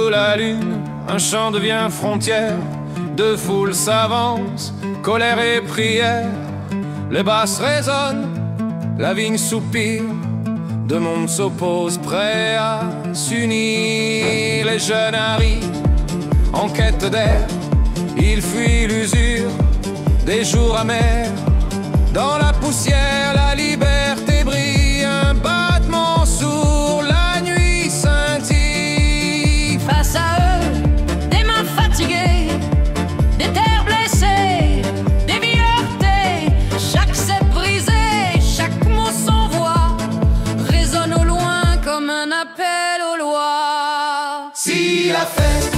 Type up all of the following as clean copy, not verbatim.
Sous la lune, un champ devient frontière, deux foules s'avancent, colère et prière. Les basses résonnent, la vigne soupire, deux mondes s'opposent, prêts à s'unir. Les jeunes arrivent en quête d'air, ils fuient l'usure des jours amers. Dans la poussière, la liberté brille, un battement sourd, la nuit scintille. Face à eux, des mains fatiguées, des terres blessées, des vies heurtées. Chaque cep brisé, chaque mot sans voix résonne au loin comme un appel aux lois. Si la fête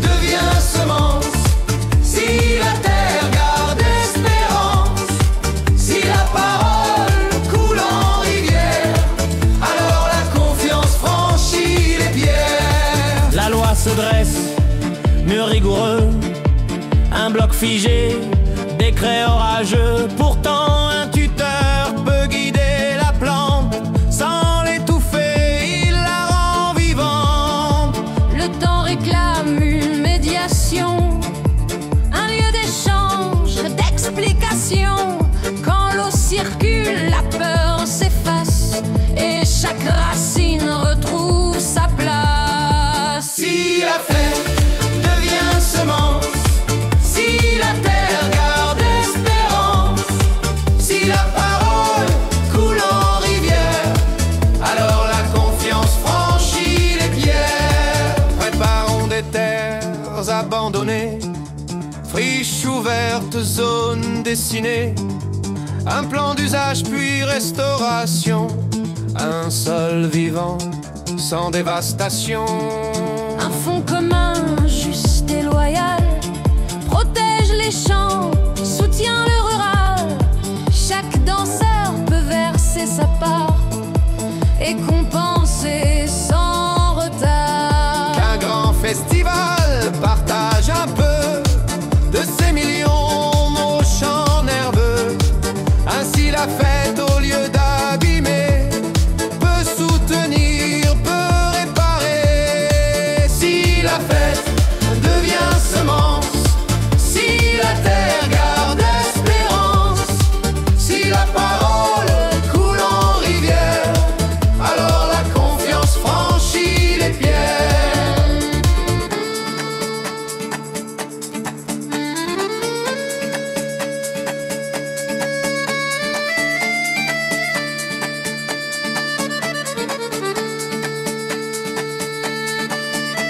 devient semence, si la terre garde espérance, si la parole coule en rivière, alors la confiance franchit les pierres. La loi se dresse, mur rigoureux, un bloc figé, décret orageux. Pourtant un tuteur peut guider la plante, sans l'étouffer, il la rend vivante. Le temps réclame une médiation, un lieu d'échange, d'explication. Quand l'eau circule, la peur s'efface et chaque racine retrouve sa place. Si la fête devient semence, si la terre garde espérance, si la parole coule en rivière, alors la confiance franchit les pierres. Préparons des terres abandonnées, friches ouvertes, zones dessinées, un plan d'usage puis restauration, un sol vivant sans dévastation. Un fonds commun juste et loyal protège les champs, soutient le rural. Chaque danseur peut verser sa part et compenser sans retard. Qu'un grand festival partage un peu de ces millions nos chants nerveux. Ainsi la fête, au lieu d'abîmer, peut soutenir, peut réparer. Si la fête devient semence, si la terre garde espérance, si la parole coule en rivière, alors la confiance franchit les pierres.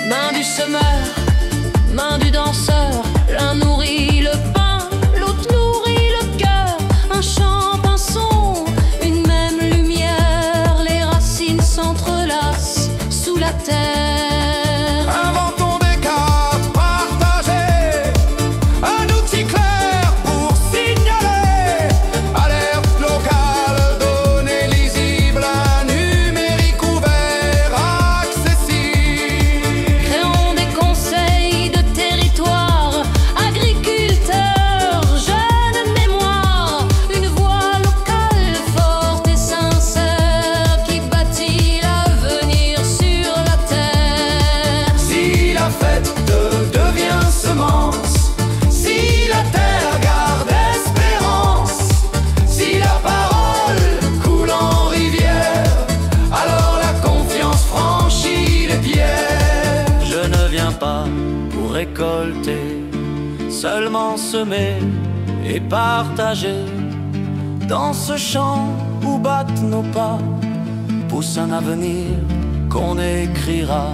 Main du semeur, main du danseur, l'un nourrit le pain, l'autre nourrit le cœur. Un chant, un son, une même lumière, les racines s'entrelacent sous la terre. Inventons des cartes partagées, un outil clair pour signaler. Alerte locale, données lisibles, un numérique ouvert, accessible. Créons des conseils de territoire, agriculteurs, jeunes mémoires, une voix locale forte et sincère qui bâtit l'avenir sur la terre. Si la fête devient semence, si la terre garde espérance, si la parole coule en rivière, alors la confiance franchit les pierres. Je ne viens pas pour récolter, seulement semer et partager. Dans ce champ où battent nos pas, pousse un avenir qu'on écrira.